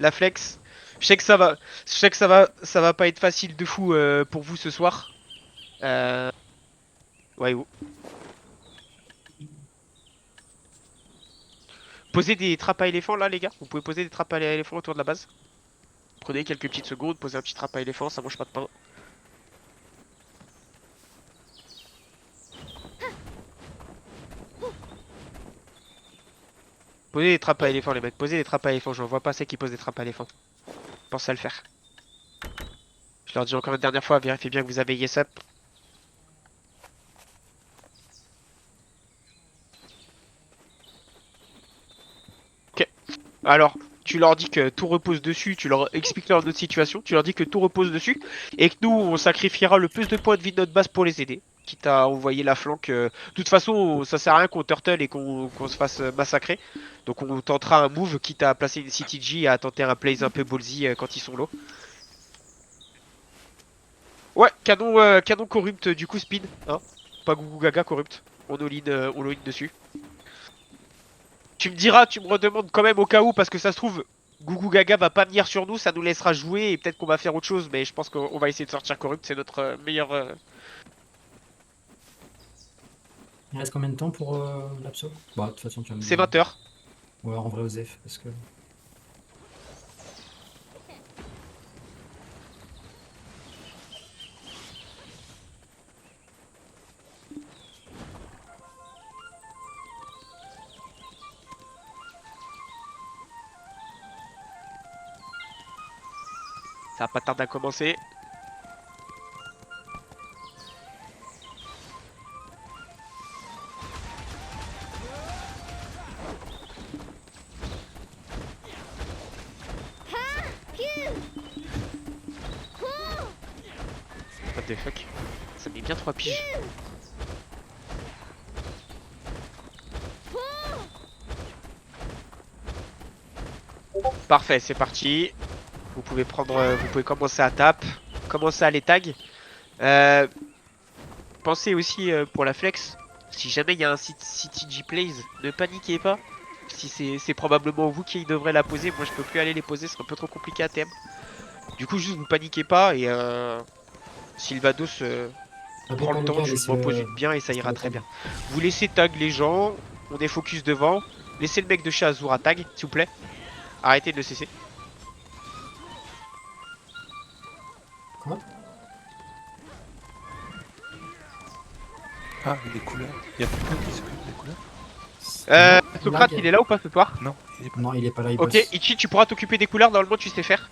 La flex. Ça va pas être facile de fou pour vous ce soir. Euh... Ouais, oh. Posez des trappes à éléphants là, les gars. Vous pouvez poser des trappes à éléphants autour de la base. Prenez quelques petites secondes, posez un petit trappe à éléphant, ça mange pas de pain. Posez des trappes à éléphants, les mecs. Posez des trappes à éléphants. J'en vois pas assez qui posent des trappes à éléphants. Pensez à le faire. Je leur dis encore une dernière fois, vérifiez bien que vous avez yes up. Ok. Alors, tu leur dis que tout repose dessus, tu leur expliques notre situation, tu leur dis que tout repose dessus, et que nous, on sacrifiera le plus de points de vie de notre base pour les aider. Quitte à envoyer la flanque. De toute façon, ça sert à rien qu'on turtle et qu'on se fasse massacrer. Donc on tentera un move, quitte à placer une CTG et à tenter un plays un peu ballsy quand ils sont low. Ouais, canon corrupt du coup speed, hein. Pas Gugu Gaga corrupt. On all-in dessus. Tu me diras, tu me redemandes quand même au cas où, parce que ça se trouve, Gugu Gaga va pas venir sur nous, ça nous laissera jouer et peut-être qu'on va faire autre chose, mais je pense qu'on va essayer de sortir corrupt, c'est notre meilleur. Il reste combien de temps pour l'abso? Bah, de toute façon, tu vas me C'est dire. 20 h. Ouais, en vrai, Osef, parce que. Ça va pas tarder à commencer. What the fuck? Ça met bien 3 piges. Parfait, c'est parti. Vous pouvez prendre, vous pouvez commencer à tape, commencer à les tag. Euh, Pensez aussi pour la flex, si jamais il y a un CTG plays, ne paniquez pas. Si c'est probablement vous qui devrez la poser, moi je peux plus aller les poser, c'est un peu trop compliqué à thème. Du coup juste vous paniquez pas et Sylvados Pas de prend le temps paniquer, de m'en pose laissez-le une bien et ça laissez ira le très tag. bien. Vous laissez tag les gens, on est focus devant. Laissez le mec de chez Azura tag, s'il vous plaît. Arrêtez de le cesser. Quoi? Ah, et les couleurs. Il y a quelqu'un qui s'occupe des couleurs? Non, Socrate il est là ou pas ce soir? Non, il est pas. non, il est pas là, il Ok, bosse. Ichi tu pourras t'occuper des couleurs, normalement tu sais faire.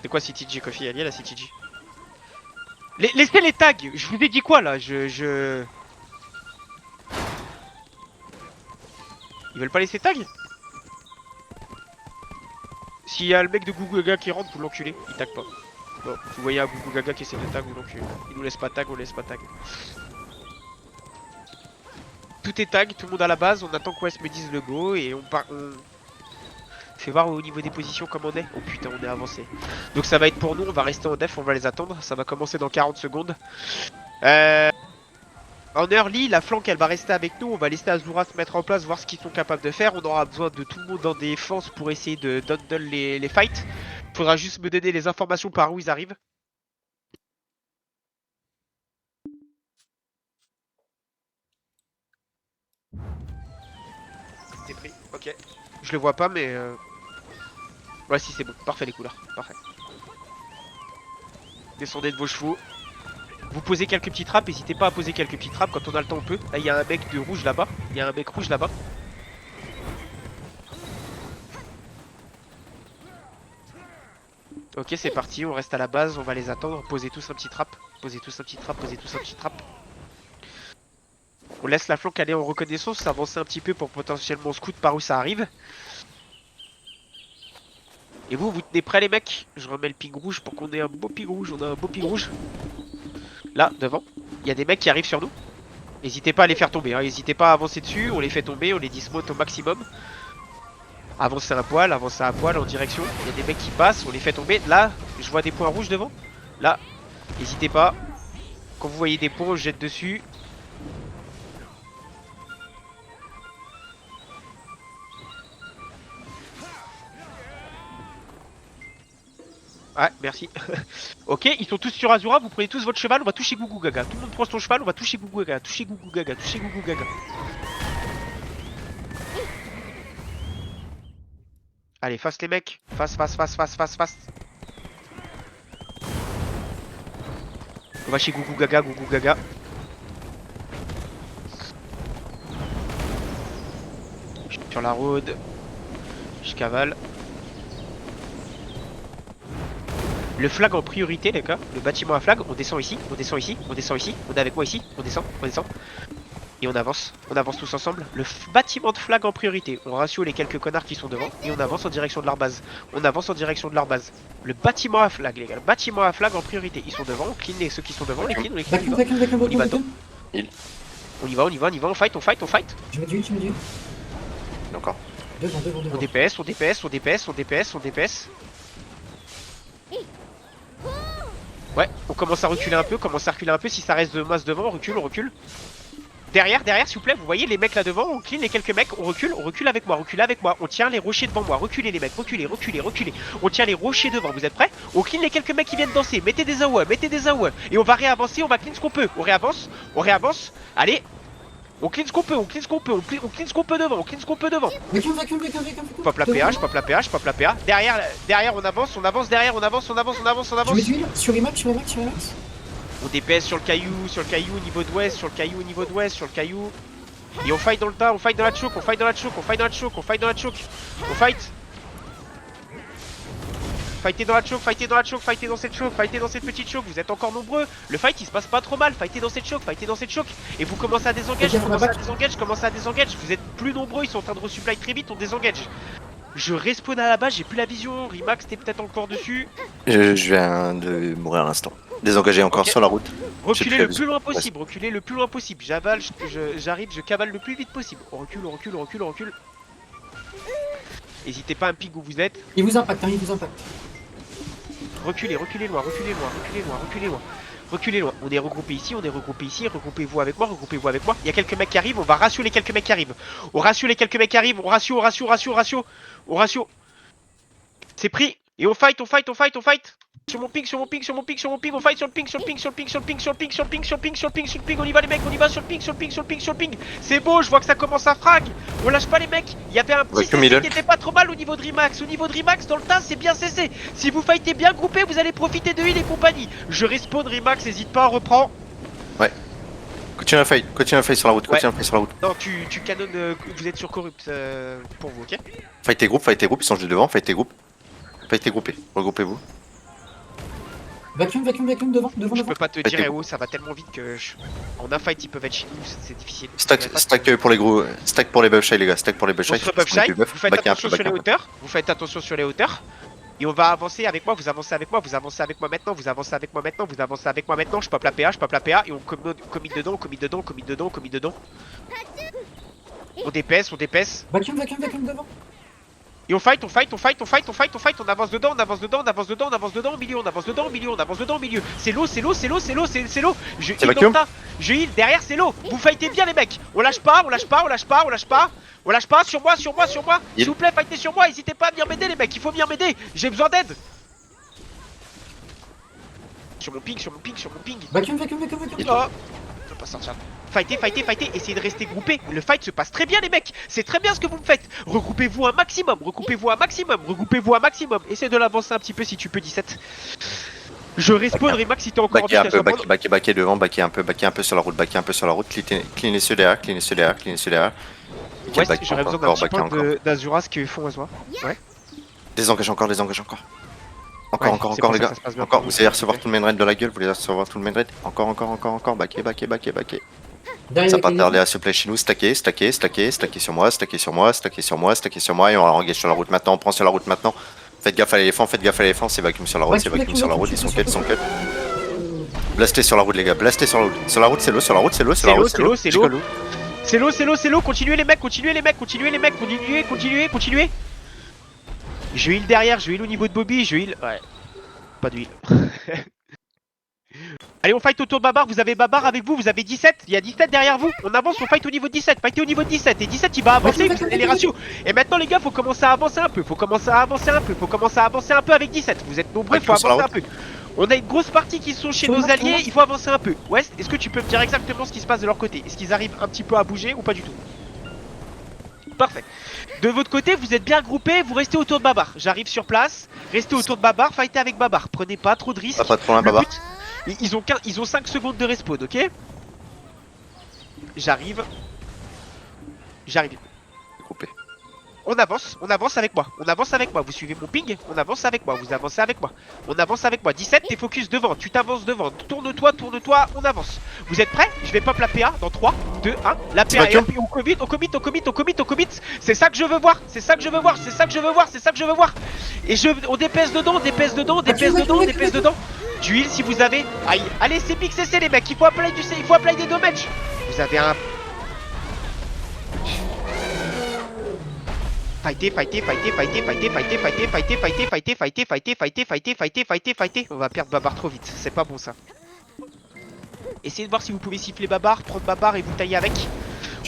C'est quoi CTG Coffee? Elle y est la CTG. Laissez les tags. Je vous ai dit quoi là? Ils veulent pas laisser tag? S'il y a le mec de Gugu Gaga qui rentre, vous l'enculez. Il tag pas. Bon, vous voyez un Gugu Gaga qui essaie de tag, vous l'enculez. Il nous laisse pas tag, on laisse pas tag. Tout est tag, tout le monde à la base. On attend qu'West me dise le go et on fait voir au niveau des positions comme on est. Oh putain, on est avancé. Donc ça va être pour nous, on va rester en def, on va les attendre. Ça va commencer dans 40 secondes. En early, la flanque elle va rester avec nous, on va laisser Azura se mettre en place, voir ce qu'ils sont capables de faire. On aura besoin de tout le monde en défense pour essayer de dundle les fights. Faudra juste me donner les informations par où ils arrivent. C'est pris, ok. Je le vois pas mais... Ouais si c'est bon, parfait les couleurs, parfait. Descendez de vos chevaux. Vous posez quelques petites trappes, n'hésitez pas à poser quelques petites trappes quand on a le temps on peut. Là il y a un mec de rouge là-bas, il y a un mec rouge là-bas. Ok c'est parti, on reste à la base, on va les attendre. Posez tous un petit trap, posez tous un petit trap, posez tous un petit trap. On laisse la flanque aller en reconnaissance, s'avancer un petit peu pour potentiellement scout par où ça arrive. Et vous, vous tenez prêts les mecs? Je remets le ping rouge pour qu'on ait un beau ping rouge, on a un beau ping rouge. Là, devant, il y a des mecs qui arrivent sur nous. N'hésitez pas à les faire tomber, hein. N'hésitez pas à avancer dessus, on les fait tomber, on les dismote au maximum. Avancez un poil en direction. Il y a des mecs qui passent, on les fait tomber. Là, je vois des points rouges devant. Là, n'hésitez pas. Quand vous voyez des points, on jette dessus. Ouais, merci. Ok, ils sont tous sur Azura, vous prenez tous votre cheval, on va toucher Gougou Gaga. Tout le monde prend son cheval, on va toucher Gougou Gaga, toucher Gougou Gaga, toucher Gougou Gaga. Allez, face les mecs. Face. On va chez Gougou Gaga, Gougou Gaga. Je suis sur la road. Je cavale. Le flag en priorité, les gars. Le bâtiment à flag, on descend ici, on descend ici, on descend ici. On est avec moi ici, on descend. Et on avance tous ensemble. Le bâtiment de flag en priorité. On ratio les quelques connards qui sont devant et on avance en direction de leur base. Le bâtiment à flag, les gars. Le bâtiment à flag en priorité. Ils sont devant, on clean ceux qui sont devant, on les clean. On y va, on y va, on fight. Je me dis. Encore. Devant. On DPS. Ouais, on commence à reculer un peu, si ça reste de masse devant, on recule. Derrière, s'il vous plaît, vous voyez les mecs là devant, on clean les quelques mecs, on recule avec moi, on tient les rochers devant moi, reculez les mecs, reculez, on tient les rochers devant, vous êtes prêts? On clean les quelques mecs qui viennent danser, mettez des AOE, et on va réavancer, on va clean ce qu'on peut, on réavance, allez, on clean ce qu'on peut, on clean ce qu'on peut devant, Vacuum. Pop la PH, derrière on avance, Je me dis, sur Imax. on DPS sur le caillou au niveau d'ouest, et on fight dans le tas, on fight dans la choke, on fight. Fightez dans cette choke, fightez dans cette petite choke, vous êtes encore nombreux. Le fight il se passe pas trop mal, fightez dans cette choke. Et vous commencez à désengage, vous êtes plus nombreux, ils sont en train de resupply très vite, on désengage. Je respawn à la base, j'ai plus la vision, Rimax t'es peut-être encore dessus. Je viens de mourir à l'instant. Désengagé encore Ok. sur la route. Reculez le plus loin possible, j'arrive, je cavale le plus vite possible. On recule. N'hésitez pas à me pique où vous êtes. Il vous impacte. Reculez loin. On est regroupés ici, regroupez-vous avec moi. Il y a quelques mecs qui arrivent, on va ratio les quelques mecs qui arrivent. On ratio. C'est pris. Et on fight. Sur mon ping, on fight sur le ping, on y va les mecs, sur le ping. C'est beau, je vois que ça commence à frag. On lâche pas les mecs. Il y avait un petit CC qui était pas trop mal au niveau de Rimax. Dans le tas, c'est bien CC. Si vous fightez bien groupé, vous allez profiter de heal et compagnie. Je respawn Rimax, n'hésite pas, reprends. Continue à fight sur la route, Non, tu canonnes, vous êtes sur corrupt pour vous, ok? Fight tes groupes, ils sont juste devant, fight tes groupes. Regroupez-vous. Vacuum, devant. Je peux pas te dire, EO, ça va tellement vite que en un fight ils peuvent être chez nous, c'est difficile. Stack pour les gros, stack pour les buff shy les gars, stack pour les buff shy. On se rebuff shy, vous faites attention sur les hauteurs, et on va avancer avec moi, vous avancez avec moi maintenant, je pop la PA, et on commit dedans. On DPS. Vacuum devant. Et on fight, on avance dedans, au milieu. C'est l'eau. Je heal dans le tas. Derrière c'est l'eau. Vous fightez bien les mecs. On lâche pas. Sur moi. S'il vous plaît, fightez sur moi, n'hésitez pas à venir m'aider les mecs, il faut venir m'aider. J'ai besoin d'aide. Sur mon ping. Vacuum. Oh, je peux pas sortir. Fightez, essayez de rester groupés. Le fight se passe très bien les mecs. C'est très bien ce que vous me faites. Regroupez-vous un maximum. Essayez de l'avancer un petit peu si tu peux, 17. Je respawn Rimax si t'es encore en vie. Backer devant, backer un peu sur la route, cleanez ceux derrière. Ouais, j'aurais besoin d'un petit point d'Azuras qui font Azura. Ouais. Désengage encore. Encore les gars. Vous allez recevoir tout le main raid de la gueule, Encore. Backer. Ça va pas tarder à se placer chez nous. Stacker sur moi, et on engage sur la route maintenant, on prend sur la route maintenant. Faites gaffe à l'éléphant, c'est vacuum sur la route, ils sont cut. Blastez sur la route les gars, Sur la route c'est l'eau, C'est l'eau, continuez les mecs, continuez. Je heal derrière, je heal au niveau de Bobby, Ouais, pas d'huile. Allez, on fight autour de Babar, vous avez Babar avec vous, vous avez 17, il y a 17 derrière vous. On avance, on fight au niveau de 17, fightez au niveau de 17. Et 17 il va avancer, vous avez les ratios. Et maintenant les gars, faut commencer à avancer un peu, faut commencer à avancer un peu avec 17. Vous êtes nombreux, faut avancer un peu. On a une grosse partie qui sont chez nos alliés, il faut avancer un peu. West, est-ce que tu peux me dire exactement ce qui se passe de leur côté? Est-ce qu'ils arrivent un petit peu à bouger ou pas du tout? Parfait. De votre côté, vous êtes bien groupés, vous restez autour de Babar. J'arrive sur place, restez autour de Babar, fightez avec Babar. Prenez pas trop de risques. Pas trop loin, Babar. Ils ont 5 secondes de respawn, ok? J'arrive. Groupé. On avance avec moi, vous suivez mon ping, on avance avec moi, vous avancez avec moi, on avance avec moi, 17 t'es focus devant, tu t'avances devant, tourne-toi, on avance. Vous êtes prêts? Je vais pop la PA dans 3, 2, 1, la PA et on commit, c'est ça que je veux voir, Et on dépèse dedans, du heal si vous avez, aïe, allez c'est pique CC les mecs, il faut apply des damage. Vous avez un... Fightez. On va perdre Babar trop vite, c'est pas bon ça. Essayez de voir si vous pouvez siffler Babar, prendre Babar et vous tailler avec.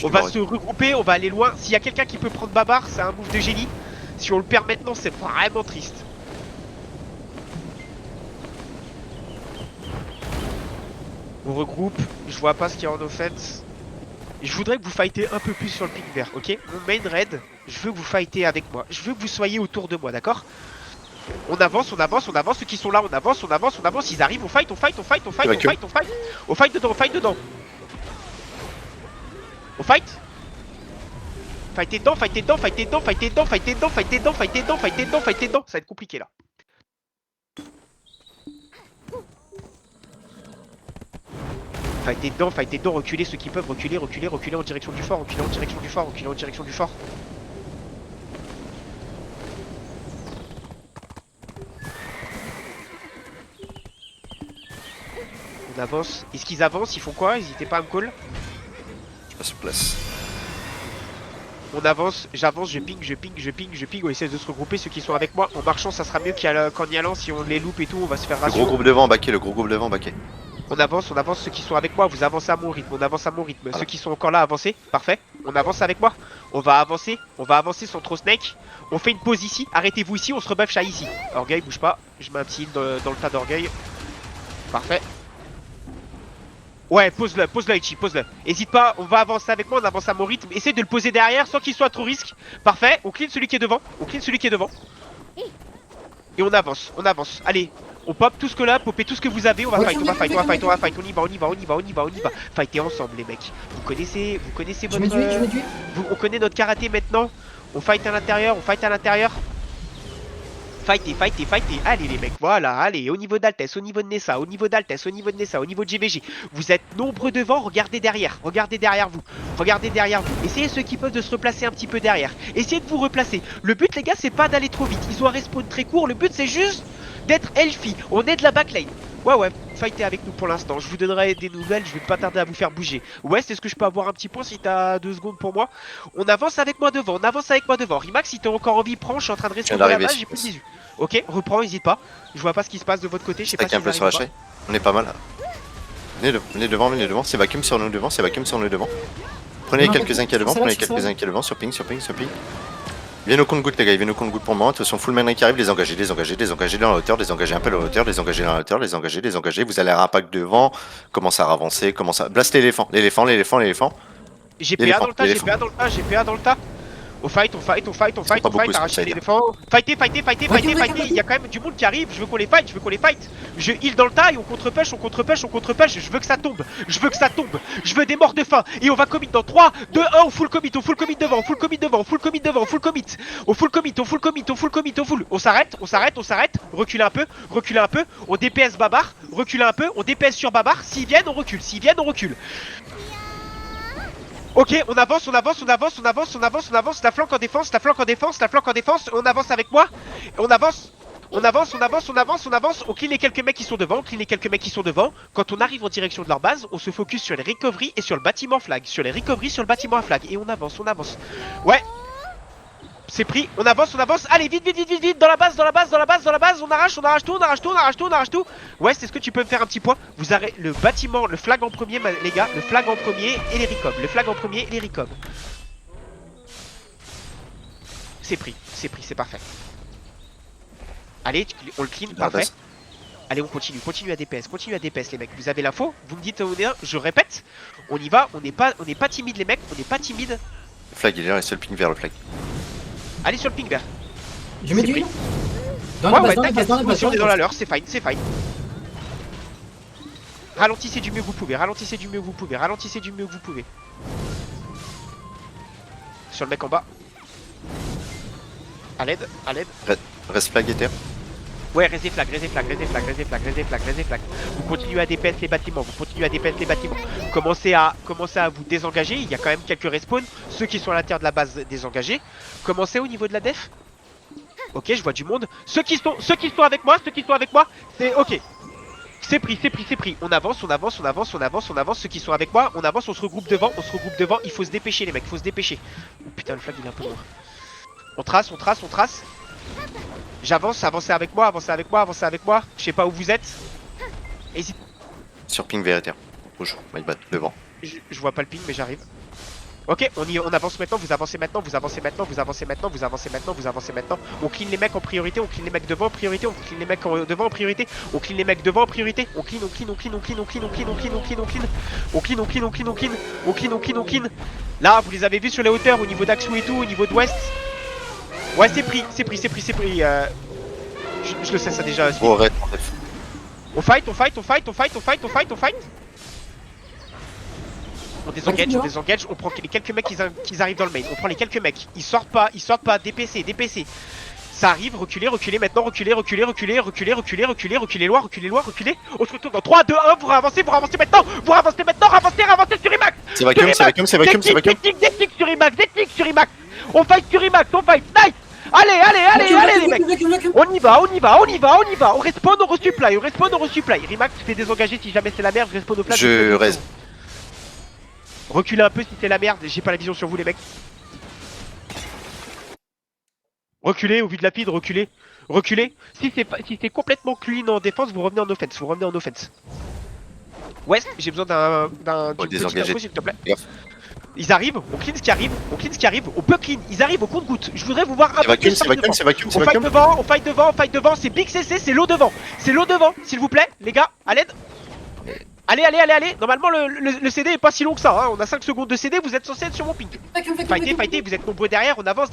On va se regrouper, on va aller loin. S'il y a quelqu'un qui peut prendre Babar, c'est un move de génie. Si on le perd maintenant, c'est vraiment triste. On regroupe, je vois pas ce qu'il y a en offense. Je voudrais que vous fightez un peu plus sur le ping vert, ok? Mon main raid, je veux que vous fightez avec moi. Je veux que vous soyez autour de moi, d'accord? On avance, ceux qui sont là, on avance, ils arrivent, on fight. On fight dedans. On fight? Fightez dedans. Ça va être compliqué là. Fightez dedans, reculez ceux qui peuvent, reculer en direction du fort, On avance. Est-ce qu'ils avancent? Ils font quoi? N'hésitez pas à me call. Je passe sur place. On avance, j'avance, je ping. On essaie de se regrouper, ceux qui sont avec moi. En marchant, ça sera mieux qu'en y allant. Si on les loupe et tout, on va se faire ratio. Le gros groupe devant, baqué. On avance, ceux qui sont avec moi, vous avancez à mon rythme, Voilà. Ceux qui sont encore là, avancez, parfait. On avance avec moi, on va avancer sans trop snake. On fait une pause ici, arrêtez-vous ici, on se rebuff chat ici. Orgueil, bouge pas, je mets un petit heal dans le tas d'orgueil. Parfait. Ouais, pose-le, Ichi, pose-le. Hésite pas, on va avancer avec moi, on avance à mon rythme. Essaye de le poser derrière sans qu'il soit trop risque. Parfait, on clean celui qui est devant, Et on avance, allez. On pop tout ce que là, popez tout ce que vous avez, on va fight, on y va. Fightez ensemble les mecs. Vous connaissez votre... On connaît notre karaté maintenant. On fight à l'intérieur, Fightez. Allez les mecs, voilà, allez, au niveau d'Altesse, au niveau de Nessa, au niveau de GVG. Vous êtes nombreux devant, regardez derrière vous. Essayez ceux qui peuvent de se replacer un petit peu derrière. Essayez de vous replacer. Le but les gars, c'est pas d'aller trop vite. Ils ont un respawn très court, le but c'est juste d'être healthy. On est de la backlane. Ouais, fightez avec nous pour l'instant. Je vous donnerai des nouvelles, je vais pas tarder à vous faire bouger. Ouais, est-ce que je peux avoir un petit point si t'as 2 secondes pour moi? On avance avec moi devant, Rimax, si t'as encore envie, prends, je suis en train de rester la base, j'ai plus de 18. Ok, reprends, n'hésite pas. Je vois pas ce qui se passe de votre côté, je sais pas si un peu sur la chaîne. On est pas mal. Venez devant, c'est vacuum sur nous devant, Prenez quelques-uns qui est devant, sur ping. Viens au compte-goutte les gars, pour moi. De toute façon, full main qui arrive, les engager dans la hauteur, un peu dans la hauteur, Vous allez à impact devant, commencez à avancer, blaster l'éléphant. J'ai PA dans le tas. On fight, arrachez l'éléphant. Fightez. Il y a quand même du monde qui arrive, je veux qu'on les fight. Je heal dans le tas et on contre-push. Je veux que ça tombe. Je veux des morts de faim. Et on va commit dans 3, 2, 1, on full commit devant. On s'arrête. Reculez un peu. On DPS Babar. On DPS sur Babar. S'ils viennent, on recule. Ok, on avance, la flanque en défense, on avance avec moi, on avance, on clean les quelques mecs qui sont devant, quand on arrive en direction de leur base, on se focus sur les recoveries et sur le bâtiment flag, et on avance, ouais, C'est pris, on avance, allez vite, dans la base, on arrache tout. West, est-ce que tu peux me faire un petit point? Vous arrêtez le bâtiment, le flag en premier, les gars, le flag en premier et les recobs, C'est pris, c'est parfait. Allez, on le clean, parfait. Allez, on continue à DPS, les mecs. Vous avez l'info, vous me dites, je répète, on y va, on n'est pas timide les mecs, on n'est pas timide. Le flag il est là, et c'est le ping vers le flag. Allez sur le ping vert. Je mets du heal. Dans la base, on est dans la leur, c'est fine. Ralentissez du mieux que vous pouvez, Sur le mec en bas. À l'aide. Reste flag et terre. Ouais, raisez flag. Vous continuez à DPS les bâtiments, Commencez à vous désengager, il y a quand même quelques respawns. Ceux qui sont à l'intérieur de la base désengagés. Commencez au niveau de la def. Ok, je vois du monde. Ceux qui sont avec moi, c'est ok. C'est pris. On avance. Ceux qui sont avec moi, on avance, on se regroupe devant. Il faut se dépêcher les mecs, Oh putain, le flag il est un peu loin. On trace. J'avance, avancez avec moi. Je sais pas où vous êtes. Hésite. Sur ping vert et terre. Rouge, my bad, devant. Je vois pas le ping, mais j'arrive. Ok, on avance maintenant, vous avancez maintenant. On clean les mecs en priorité, on clean les mecs devant en priorité, on clean les mecs devant en priorité. On clean. Là, vous les avez vus sur les hauteurs, au niveau d'Axou et tout, au niveau de West. Ouais, c'est pris. Je le sais ça déjà. Oh, arrête, en def. On fight. On désengage, on prend les quelques mecs qui arrivent dans le main. On prend les quelques mecs. Ils sortent pas. DPC. Ça arrive, reculez maintenant, reculez loin. On se retourne dans 3, 2, 1, vous avancez maintenant, avancez sur Imax. C'est vacuum. Des tics sur Imax. On fight sur Imax, nice. Allez les mecs. On y va. On respawn, on resupply. Rimax fait désengager si jamais c'est la merde, respawn au flag. Je raise. Reculez un peu si c'est la merde, j'ai pas la vision sur vous les mecs. Reculez au vu de la pide, reculez. Si c'est complètement clean en défense, vous revenez en offense. West, j'ai besoin d'un petit info s'il te plaît. Ils arrivent, on clean ce qui arrive, on peut clean, ils arrivent au compte-goutte. Je voudrais vous voir un peu plus. C'est vacuum. On fight devant, c'est Big CC, c'est l'eau devant, s'il vous plaît, les gars, à l'aide. Allez. Normalement le CD est pas si long que ça, hein. On a 5 secondes de CD, vous êtes censé être sur mon ping. Fightez, vous êtes nombreux derrière, on avance.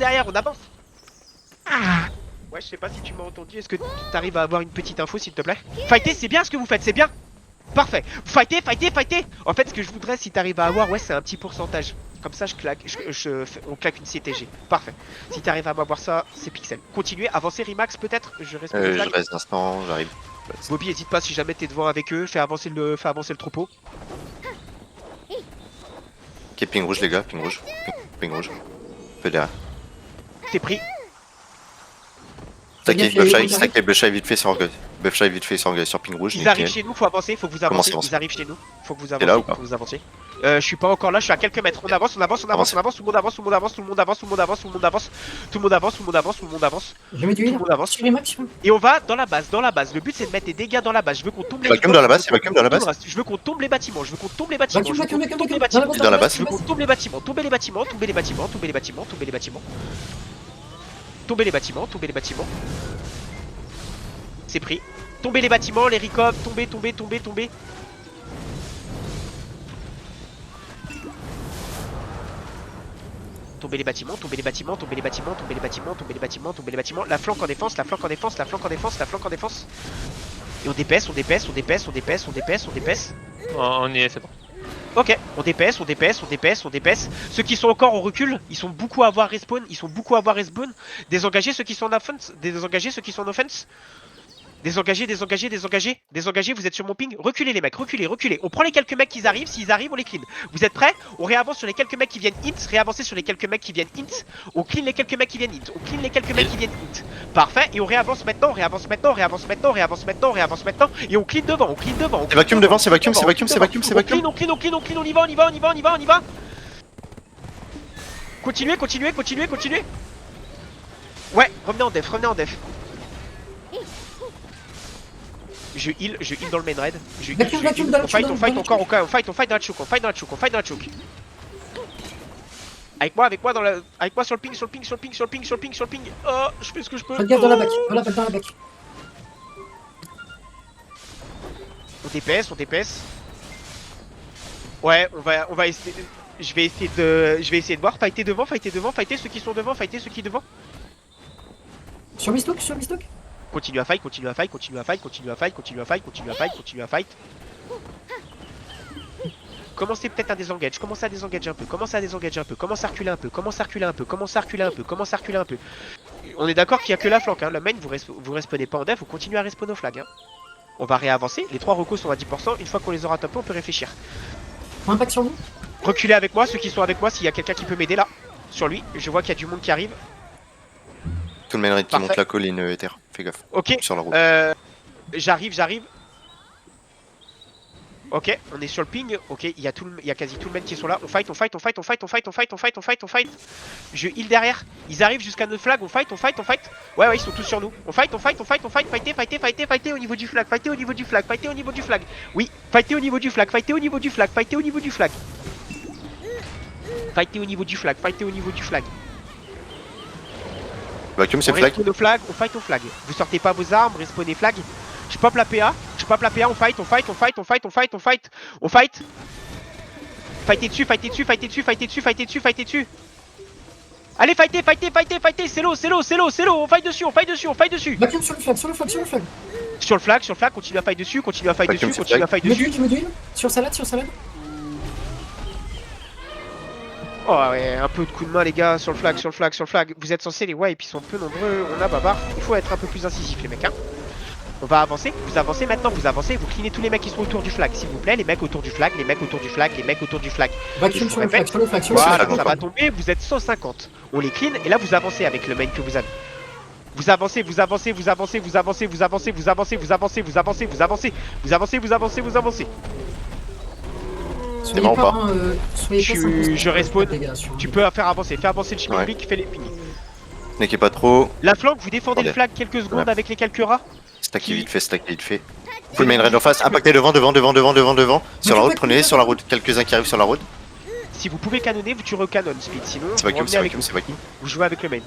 Ouais, je sais pas si tu m'as entendu, est-ce que t'arrives à avoir une petite info s'il te plaît? Fightez, c'est bien ce que vous faites, c'est bien. Parfait. Fightez. En fait, ce que je voudrais, si t'arrives à avoir, ouais, c'est un petit pourcentage. Comme ça, on claque une CTG. Parfait. Si t'arrives à m'avoir ça, c'est pixel. Continuez, avancez Rimax peut-être. Je reste l'instant, j'arrive. Bobby, hésite pas si jamais t'es devant avec eux, fais avancer le troupeau. Ok, ping rouge les gars, ping rouge. Peu derrière. C'est pris. Stacké, Buffshy vite fait sur ping rouge. Ils arrivent chez nous, faut avancer, faut que vous avancez. Ils arrivent chez nous, faut que vous avancez. Là ou pas? Je suis pas encore là, je suis à quelques mètres. On avance, tout le monde avance. Je mets du heal. Et on va dans la base. Le but c'est de mettre des dégâts dans la base. Je veux qu'on tombe les vacuum dans la base, Je veux qu'on tombe les bâtiments. Dans la base, Je veux qu'on tombe les bâtiments. Tomber les bâtiments. C'est pris. Tomber les bâtiments, les recobs, tomber. Tomber les bâtiments. La flanque en défense. Et on DPS. On y est, c'est bon. Ok, on DPS. Ceux qui sont encore en recul, ils sont beaucoup à avoir respawn. Désengagez ceux qui sont en offense. Désengagez, vous êtes sur mon ping. Reculez les mecs, reculez. On prend les quelques mecs qui arrivent, s'ils arrivent, on les clean. Vous êtes prêts? On réavance sur les quelques mecs qui viennent hint, réavancez sur les quelques mecs qui viennent hint. On clean les quelques mecs qui viennent hint, Parfait, et on réavance maintenant. Et on clean devant, C'est vacuum devant, c'est vacuum. On clean, on y va. Continuez. Ouais, revenez en def. Je heal dans le main raid. Je heal, on fight encore, on fight dans la choke, on fight dans la choke. Avec moi sur le ping. Oh, je fais ce que je peux. Regarde dans la back, dans la back. On DPS. Ouais, on va essayer. Je vais essayer de voir. Fighter devant, fighter ceux qui sont devant, fighter ceux qui devant. Sur Mistook. Continue à fight. Commencez peut-être à désengage, commencez à désengager un peu, commence à reculer un peu. On est d'accord qu'il n'y a que la flanque, hein. La main, vous respawnez pas en def, vous continuez à respawn au flag. Hein. On va réavancer, les 3 recos sont à 10%, une fois qu'on les aura tapés, on peut réfléchir. Impact sur vous. Reculez avec moi, ceux qui sont avec moi, s'il y a quelqu'un qui peut m'aider là, sur lui, je vois qu'il y a du monde qui arrive. Tout le main raid qui monte la colline Ether, fais gaffe. Ok, sur la route. J'arrive. Ok, on est sur le ping. Ok, il y a quasi tout le main qui sont là. On fight. Je heal derrière. Ils arrivent jusqu'à notre flag. On fight. Ouais, ils sont tous sur nous. On fight. Fighter au niveau du flag. Oui, fighter au niveau du flag. Vacuum, c'est flag. On fight au flag. Vous sortez pas vos armes, respawnez flag. Je pop la PA, on fight. Fightez dessus. Allez, fightez, c'est l'eau, on fight dessus. Vacuum sur le flag. Sur le flag, continue à fight dessus. Me duel. Sur salade. Oh ouais, un peu de coup de main les gars, sur le flag. Vous êtes censés les wipes, ils sont peu nombreux, on a babar. Il faut être un peu plus incisif les mecs, hein. On va avancer, vous avancez, vous cleanez tous les mecs qui sont autour du flag, s'il vous plaît, les mecs autour du flag. Vacuum sur le flag. Voilà, ça va tomber, vous êtes 150. On les clean et là vous avancez avec le main que vous avez. Vous avancez. C'est marrant pas. Je respawn. Tu peux faire avancer le chimique, fais les pings. N'inquiète pas trop. La flanque, vous défendez le flag quelques secondes avec les quelques rats. Stacké vite fait. Full main raid en face, impactez devant. Sur la route, prenez sur la route. Quelques-uns qui arrivent sur la route. Si vous pouvez canonner, tu recanonnes Speed. Sinon, c'est vacuum. Vous jouez avec le main.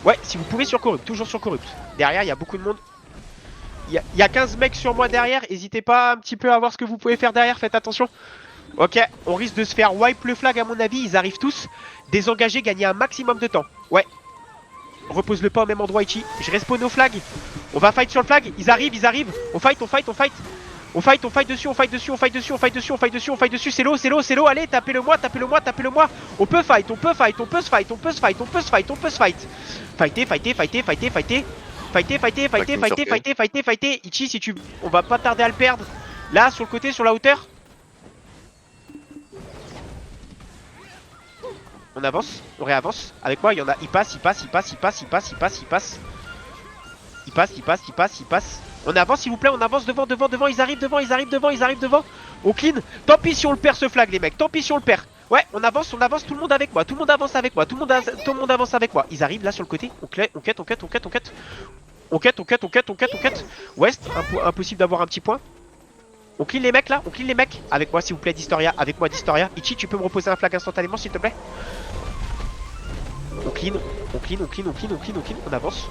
Ouais, si vous pouvez sur Corrupt, toujours sur Corrupt. Derrière, il y a beaucoup de monde. Il y a 15 mecs sur moi derrière. N'hésitez pas un petit peu à voir ce que vous pouvez faire derrière. Faites attention. Ok, on risque de se faire wipe le flag à mon avis. Ils arrivent tous. Désengagez, gagnez un maximum de temps. Ouais. Repose-le pas au même endroit, Ichi. Je respawn au flag. On va fight sur le flag. Ils arrivent. On fight dessus. C'est l'eau. Allez, tapez-le moi. On peut fight. Fighter. Ichi, si tu. On va pas tarder à le perdre. Là, sur le côté, sur la hauteur. On avance, on réavance. Avec moi, il y en a. Il passe. On avance, s'il vous plaît, on avance devant. Ils arrivent devant. On clean. Tant pis si on le perd ce flag, les mecs. Ouais, on avance, tout le monde avec moi. Tout le monde avance avec moi. Ils arrivent là sur le côté. On cut. West, impossible d'avoir un petit point. On clean les mecs là, Avec moi s'il vous plaît Distoria, Ichi, tu peux me reposer un flag instantanément s'il te plaît. On clean. On avance.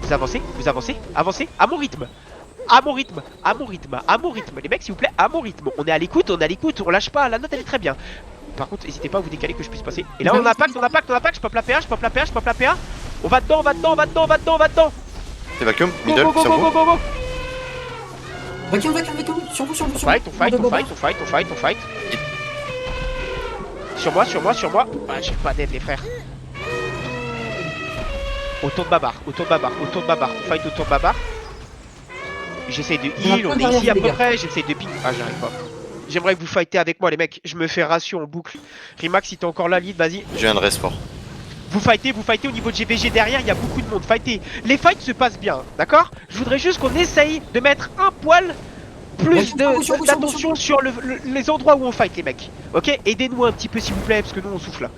Vous avancez. Avancez. À mon rythme. Les mecs s'il vous plaît, à mon rythme. On est à l'écoute, on lâche pas, la note elle est très bien. Par contre, n'hésitez pas à vous décaler que je puisse passer. Et là on impact, je pop la PA. On va dedans. C'est vacuum, middle, sur vous. Vacuum. Sur vous. On fight. Sur moi. Ah, j'ai pas d'aide les frères. Autour de Babar. On fight autour de Babar. J'essaie de heal, on est ici à peu près, j'essaie de ping. Ah, j'arrive pas. J'aimerais que vous fightez avec moi les mecs, je me fais ratio en boucle. Rimax, si t'es encore là, lead, vas-y. J'ai un rest fort. Vous fightez au niveau de GVG derrière, il y a beaucoup de monde. Fightez. Les fights se passent bien, d'accord? Je voudrais juste qu'on essaye de mettre un poil plus d'attention sur les endroits où on fight les mecs. Ok? Aidez-nous un petit peu s'il vous plaît, parce que nous on souffle là.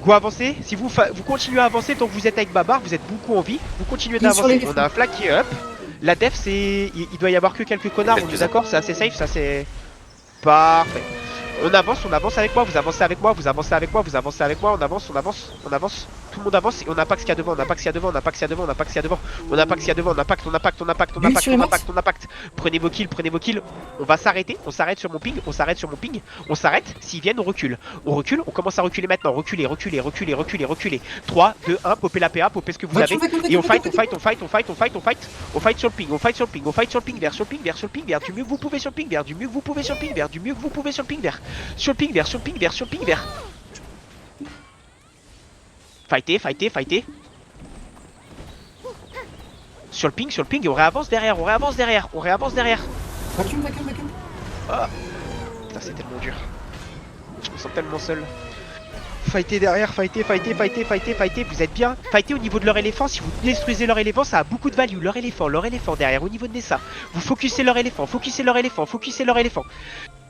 Go avancer. Si vous continuez à avancer tant que vous êtes avec Babar, vous êtes beaucoup en vie. Vous continuez d'avancer. On a un flag qui est up. La def, c'est. Il doit y avoir que quelques connards, on est d'accord? C'est assez safe, ça c'est. Parfait. On avance avec moi, vous avancez avec moi, vous avancez avec moi, vous avancez avec moi, on avance. Tout le monde avance et on impacte ce qu'il y a devant, on impacte ce qu'il y a devant, on impacte ce qu'il y a devant, on impacte ce qu'il y a devant, on impacte ce qu'il y a devant, on impacte. Prenez vos kills. On va s'arrêter, on s'arrête sur mon ping, on s'arrête. S'ils viennent, on recule, on commence à reculer maintenant, reculer. 3, 2, 1, popez la PA, popez ce que vous avez et on fight sur le ping, on fight sur le ping, vers du mieux que vous pouvez sur le ping, vers du mieux que vous pouvez sur le ping, vers sur le ping, vers. Fighter. Sur le ping, et on réavance derrière. Vacuum. Ah. Putain, c'est tellement dur. Je me sens tellement seul. Fighter derrière, fighter. Vous êtes bien. Fighter au niveau de leur éléphant. Si vous détruisez leur éléphant, ça a beaucoup de value. Leur éléphant derrière, au niveau de Nessa. Vous focussez leur éléphant.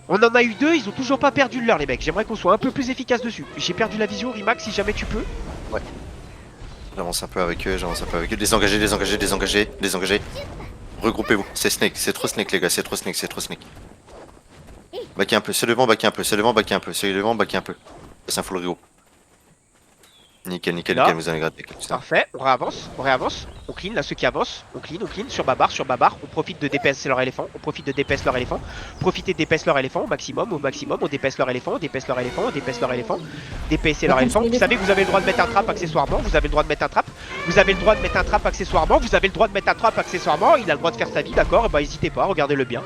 On en a eu 2, ils ont toujours pas perdu le leur, les mecs. J'aimerais qu'on soit un peu plus efficace dessus. J'ai perdu la vision, Rimax, si jamais tu peux. Ouais. J'avance un peu avec eux. Désengagez. Regroupez-vous. C'est Snake, c'est trop Snake, les gars, c'est trop Snake. Backez un peu, c'est devant, backez un peu. C'est un full regroupe. Nickel, vous avez gratté comme ça. Parfait, on réavance. On clean, là ceux qui avancent. On clean. Sur Babar. On profite de DPS leur éléphant. Profitez de DPS leur éléphant au maximum. On DPS leur éléphant. DPS leur éléphant. leur éléphant. Vous savez que vous avez le droit de mettre un trap accessoirement. Il a le droit de mettre un droit de faire sa vie, d'accord? Et bah n'hésitez pas, regardez-le bien.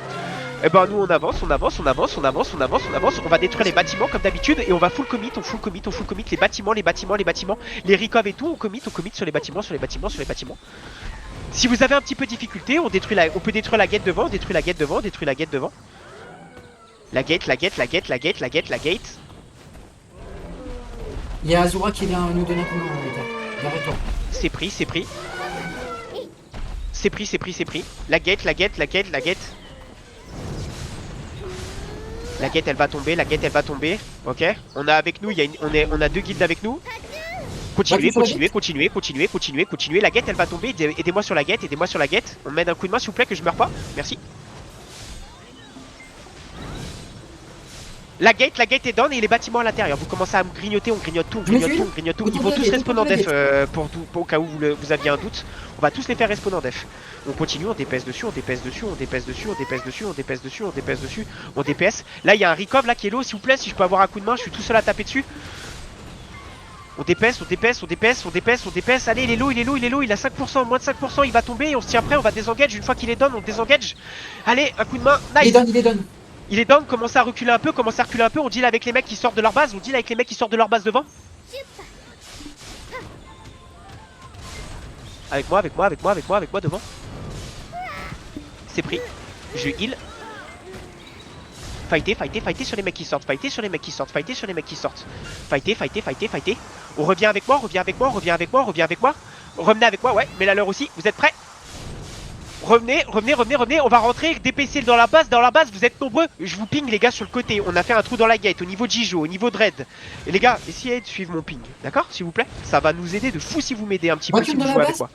Et ben nous on avance, on va détruire les bâtiments comme d'habitude et on va full commit, les bâtiments, les recov et tout, on commit sur les bâtiments. Si vous avez un petit peu de difficulté, on peut détruire la gate devant, La gate. Il y a Azura qui vient nous donner un coup de main, arrête-toi. C'est pris. La gate. La gate elle va tomber, ok. On a avec nous, on a 2 guildes avec nous. Continuez. La gate elle va tomber, aidez-moi sur la gate. On met un coup de main s'il vous plaît que je meurs pas, merci. La gate est down et les bâtiments à l'intérieur. Vous commencez à me grignoter, on grignote tout. Ils vont tous respawn en def pour au cas où vous aviez un doute. On va tous les faire respawn en def. On continue, on DPS dessus. Là il y a un recov là qui est low, s'il vous plaît, si je peux avoir un coup de main, je suis tout seul à taper dessus. On DPS. Allez, il est low, il a 5%, moins de 5%, il va tomber, on se tient prêt, on va désengage. Une fois qu'il est down, on désengage. Allez, un coup de main, nice. Il est down, commencez à reculer un peu, on deal avec les mecs qui sortent de leur base, devant. Avec moi devant. C'est pris. Je heal. Fighter sur les mecs qui sortent. Fighter. On revient avec moi. Revenez avec moi, ouais, mais la leur aussi, vous êtes prêts? Revenez, on va rentrer, DPC dans la base, vous êtes nombreux. Je vous ping les gars sur le côté, on a fait un trou dans la gate au niveau de Jijo, au niveau de Red. Et les gars, essayez de suivre mon ping, d'accord s'il vous plaît? Ça va nous aider de fou si vous m'aidez un petit peu, si vous jouez avec moi.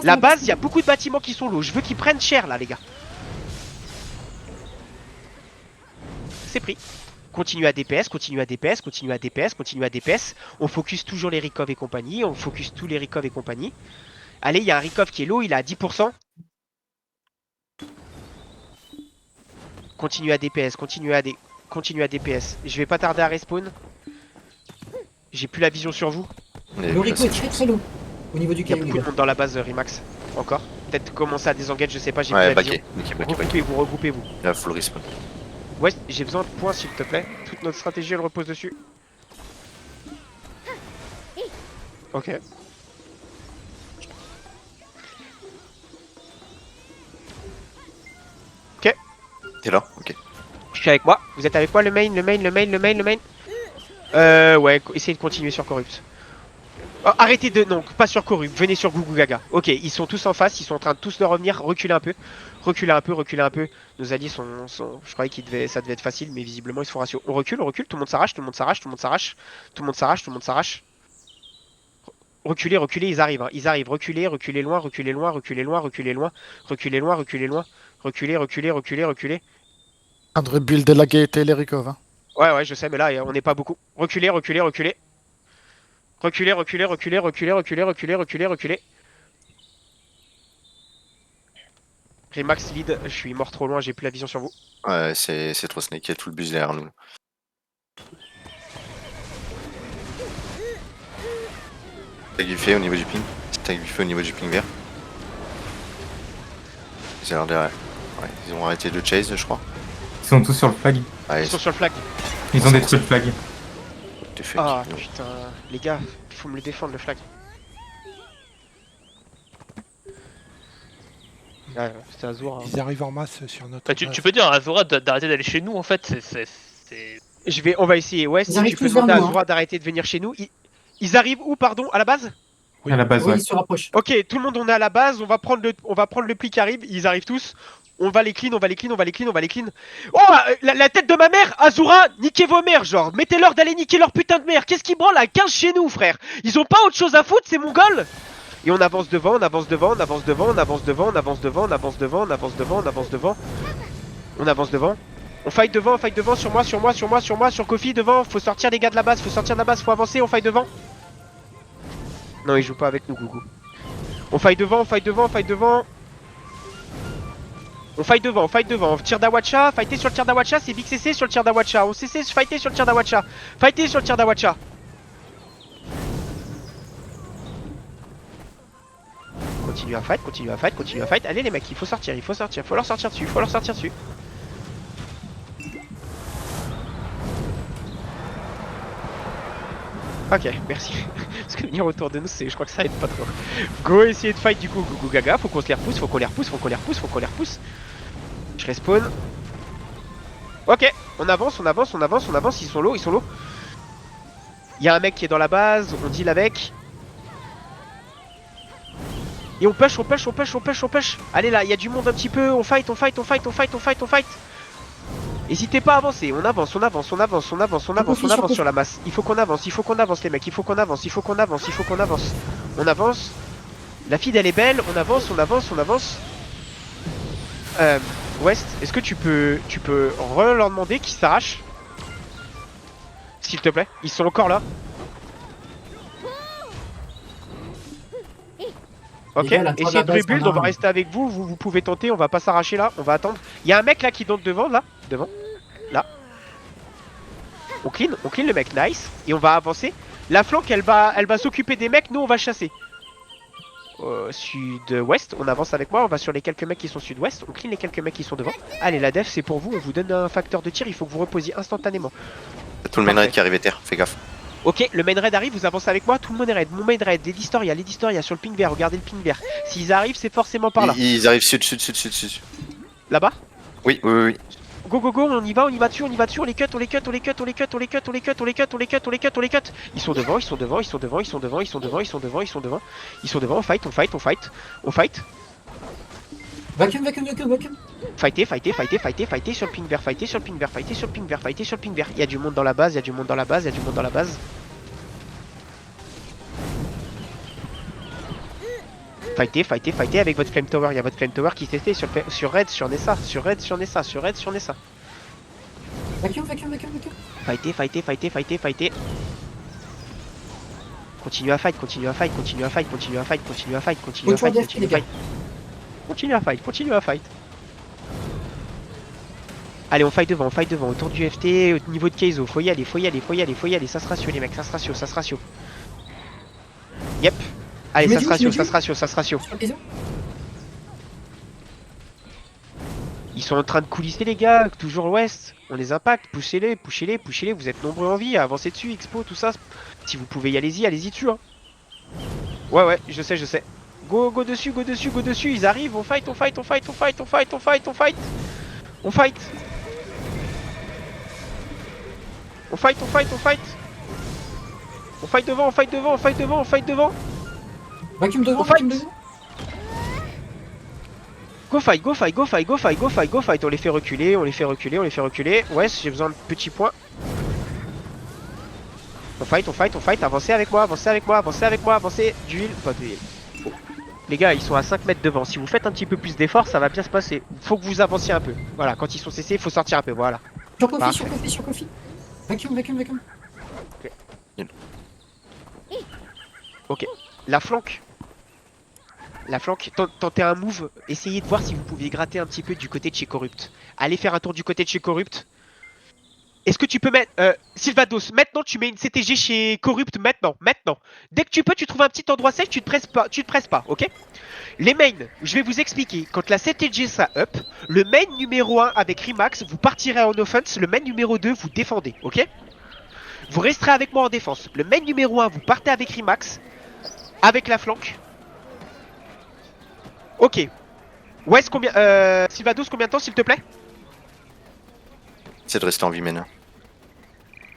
La base, il y a beaucoup de bâtiments qui sont low, je veux qu'ils prennent cher là les gars. C'est pris. Continuez à DPS. On focus toujours les recov et compagnie, Allez, il y a un recov qui est low, il est à 10%. Continuez à DPS. Je vais pas tarder à respawn. J'ai plus la vision sur vous. Le Rico est très low. Au niveau du Il y a caillou. beaucoup de monde dans la base Rimax. Encore. Peut-être commencer à désengage, je sais pas, j'ai plus la vision. Regroupez-vous. Il y a full respawn. Ouais, j'ai besoin de points s'il te plaît. Toute notre stratégie elle repose dessus. Ok. T'es là? Ok. Je suis avec moi. Vous êtes avec moi le main. Ouais, essayez de continuer sur Corrupt. Oh, arrêtez de... Non, pas sur Corrupt. Venez sur Gugu Gaga. Ok, ils sont tous en face. Ils sont en train de tous de revenir. Reculez un peu. Nos alliés sont... Je croyais que ça devait être facile, mais visiblement ils se font ratio. On recule. Tout le monde s'arrache. Reculez, reculez, ils arrivent, hein. Ils arrivent, reculez, reculez loin, reculez loin, reculez loin, reculez loin, reculez loin, reculez loin, reculez, reculez, reculez, reculez. André build la gate et les recov. Hein. Ouais, je sais, mais là, on n'est pas beaucoup. Reculez, reculez, reculez. Reculez, reculez, reculez, reculez, reculez, reculez, reculez, reculez. Remax lead, je suis mort trop loin, j'ai plus la vision sur vous. Ouais, c'est trop snake, il y a tout le bus derrière nous. Tag du fait au niveau du ping. Tag du fait au niveau du ping vert. Ils ont derrière. Ouais, ils ont arrêté de chase, je crois. Ils sont tous sur le flag. Ouais, Ils sont sur le flag. Ils ont détruit le flag. Ah putain, les gars, il faut me le défendre le flag. Ouais, c'était Azur. Hein. Ils arrivent en masse sur notre. Bah, tu peux dire à Azura d'arrêter d'aller chez nous en fait. On va essayer. Ouais, si tu peux demander à Azura d'arrêter de venir chez nous. Ils arrivent où, pardon? À la base? Oui. À la base, ouais. Ils se rapprochent. Ok, tout le monde on est à la base. On va prendre le pli qui arrive. Ils arrivent tous. On va les clean, on va les clean, on va les clean, on va les clean. Oh, la tête de ma mère, Azura, niquez vos mères, genre. Mettez-leur d'aller niquer leur putain de mère. Qu'est-ce qu'ils branlent à 15 chez nous, frère? Ils ont pas autre chose à foutre, ces mongols? Et on avance devant, on avance devant, on avance devant, on avance devant, on avance devant, on avance devant, on avance devant, on avance devant. On avance devant. On fight devant, sur moi, sur moi, sur moi, sur moi, sur Kofi, devant. Faut sortir les gars de la base, faut sortir de la base, faut avancer, on fight devant. Non, ils jouent pas avec nous, Gougou. On fight devant, on fight devant, on fight devant. On fight devant, on fight devant. Tir d'Awacha, fighter sur le tir d'Awacha, c'est Big CC sur le tir d'Awacha. On CC, fighter sur le tir d'Awacha. Fighter sur le tir d'Awacha. Continue à fight, continue à fight, continue à fight. Allez les mecs, il faut sortir, faut leur sortir dessus, il faut leur sortir dessus. Ok, merci. Parce que venir autour de nous, je crois que ça aide pas trop. Go essayer de fight du coup, Gougou Gaga, faut qu'on se les repousse, faut qu'on les repousse, faut qu'on les repousse, faut qu'on les repousse. Je respawn. Ok, on avance, on avance, on avance, on avance, ils sont low, ils sont low. Il y a un mec qui est dans la base, on deal avec. Et on push, on push, on push, on push, on push. Allez là, il y a du monde un petit peu, on fight, on fight, on fight, on fight, on fight, on fight. N'hésitez pas à avancer, on avance, on avance, on avance, on avance, on avance, on avance sur la masse. Il faut qu'on avance les mecs, il faut qu'on avance, il faut qu'on avance, il faut qu'on avance. On avance. La feed elle est belle, on avance, on avance, on avance. West, est-ce que tu peux leur demander qu'ils s'arrachent? S'il te plaît, ils sont encore là. Ok, essayez de rebuild, on va rester avec vous, vous pouvez tenter, on va pas s'arracher là, on va attendre. Il y a un mec là qui donne devant, là, devant, là. On clean le mec, nice, et on va avancer. La flanque elle va s'occuper des mecs, nous on va chasser. Sud-ouest, on avance avec moi, on va sur les quelques mecs qui sont sud-ouest, on clean les quelques mecs qui sont devant. Allez la def c'est pour vous, on vous donne un facteur de tir, il faut que vous reposiez instantanément. Tout le main raid qui arrive terre, fais gaffe. Ok, le main raid arrive, vous avancez avec moi, tout le monde est raid. Mon main raid, l'Historia sur le ping vert, regardez le ping vert. S'ils arrivent, c'est forcément par là. Ils arrivent sud. Là-bas? Oui. Go, on y va dessus, on les cut, on les cut. Ils sont devant, on fight. Vacuum. Fighter sur le ping vert, Il y a du monde dans la base, Fighter avec votre flame tower, il y a votre flame tower qui s'est sur Red, sur Nessa. Vacuum. Fighter. Continue à fight. Allez, on fight devant, autour du FT, au niveau de Keizo, faut y aller, ça se ratio les mecs, ça se ratio. Yep. Allez, ça se ratio. Ils sont en train de coulisser les gars, toujours l'ouest, on les impacte, poussez-les, vous êtes nombreux en vie à avancer dessus, Expo, tout ça. Si vous pouvez allez-y dessus hein. Ouais, je sais. Go dessus, ils arrivent, on fight. On fight devant. Vacuum devant. Go fight, on les fait reculer. Ouais, j'ai besoin de petits points. On fight, avancez avec moi, avancez, du heal, pas de heal. Les gars, ils sont à 5 mètres devant, si vous faites un petit peu plus d'efforts, ça va bien se passer. Faut que vous avanciez un peu. Voilà, quand ils sont cessés, il faut sortir un peu, voilà. Sur Kofi. Vacuum. Ok, la flanque. Tentez un move, essayez de voir si vous pouvez gratter un petit peu du côté de chez Corrupt. Allez faire un tour du côté de chez Corrupt. Est-ce que tu peux mettre... Sylvados, maintenant tu mets une CTG chez Corrupt, maintenant. Dès que tu peux, tu trouves un petit endroit safe, tu te presses pas, ok? Les mains, je vais vous expliquer. Quand la CTG sera up, le main numéro 1 avec Rimax, vous partirez en offense, le main numéro 2, vous défendez, ok? Vous resterez avec moi en défense. Le main numéro 1, vous partez avec Rimax, avec la flanque. Ok. Wes, combien... Sylvados, combien de temps, s'il te plaît? C'est de rester en vie, main.